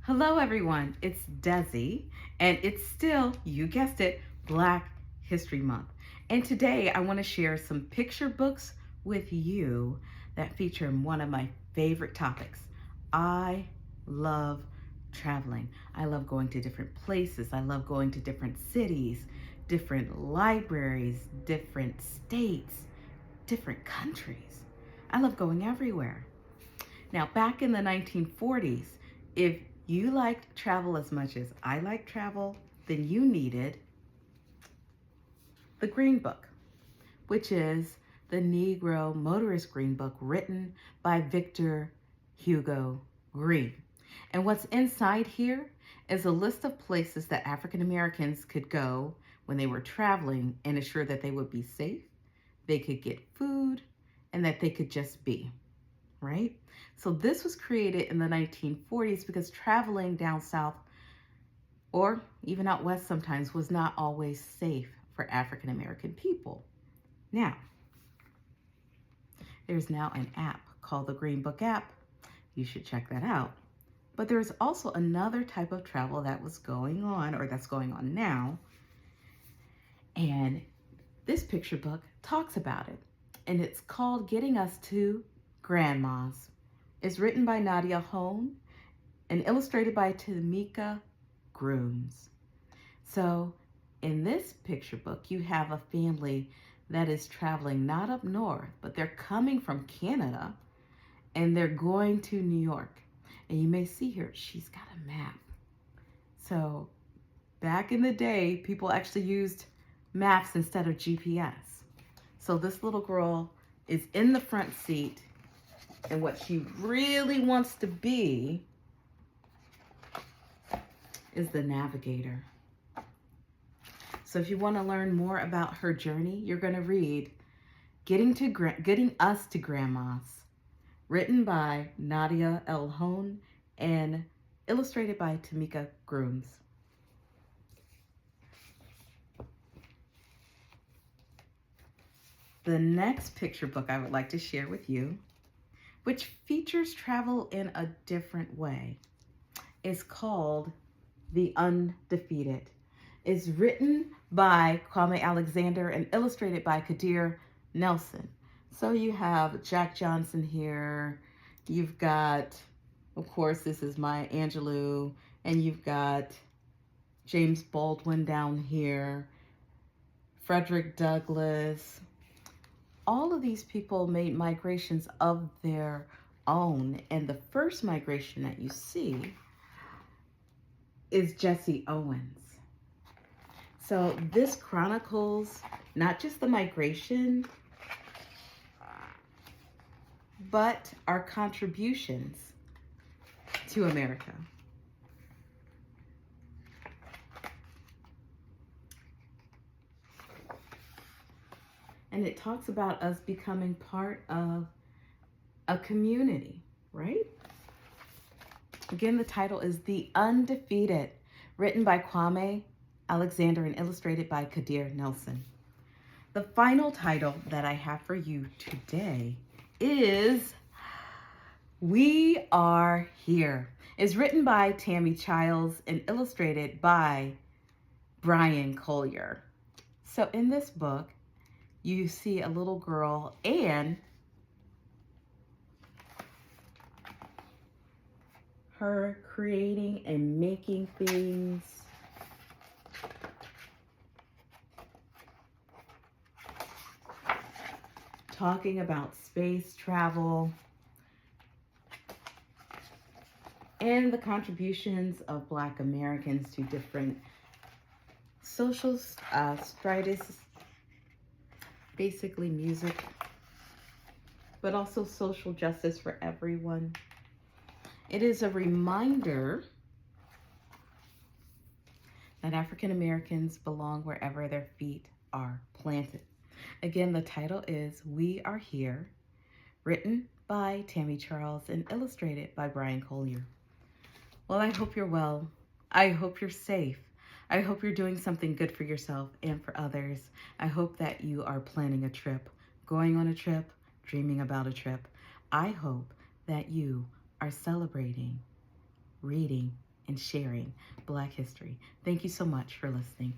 Hello, everyone. It's Desi, and it's still, you guessed it, Black History Month. And today I want to share some picture books with you that feature one of my favorite topics. I love traveling. I love going to different places. I love going to different cities, different libraries, different states, different countries. I love going everywhere. Now, back in the 1940s, if you liked travel as much as I like travel, then you needed the Green Book, which is the Negro Motorist Green Book written by Victor Hugo Green. And what's inside here is a list of places that African Americans could go when they were traveling and ensure that they would be safe, they could get food, and that they could just be. Right? So this was created in the 1940s because traveling down south or even out west sometimes was not always safe for African American people. Now, there's now an app called the Green Book app. You should check that out. But there's also another type of travel that was going on, or that's going on now. And this picture book talks about it. And it's called Getting Us to Grandma's. It's written by Nadia Hone and illustrated by Tamika Grooms. So in this picture book, you have a family that is traveling not up north, but they're coming from Canada and they're going to New York. And you may see here, she's got a map. So back in the day, people actually used maps instead of GPS. So this little girl is in the front seat, and what she really wants to be is the navigator. So if you want to learn more about her journey, you're going to read Getting Us to Grandma's, written by Nadia L. Hone and illustrated by Tamika Grooms. The next picture book I would like to share with you, which features travel in a different way, is called The Undefeated. It's written by Kwame Alexander and illustrated by Kadir Nelson. So you have Jack Johnson here. You've got, of course, this is Maya Angelou, and you've got James Baldwin down here, Frederick Douglass. All of these people made migrations of their own, and the first migration that you see is Jesse Owens. So this chronicles not just the migration, but our contributions to America. And it talks about us becoming part of a community, right? Again, the title is The Undefeated, written by Kwame Alexander and illustrated by Kadir Nelson. The final title that I have for you today is We Are Here. It's written by Tammy Childs and illustrated by Brian Collier. So in this book, you see a little girl and her creating and making things. Talking about space travel and the contributions of Black Americans to different social stratus, basically music, but also social justice for everyone. It is a reminder that African Americans belong wherever their feet are planted. Again, the title is We Are Here, written by Tammy Charles and illustrated by Brian Collier. Well, I hope you're well. I hope you're safe. I hope you're doing something good for yourself and for others. I hope that you are planning a trip, going on a trip, dreaming about a trip. I hope that you are celebrating, reading, and sharing Black history. Thank you so much for listening.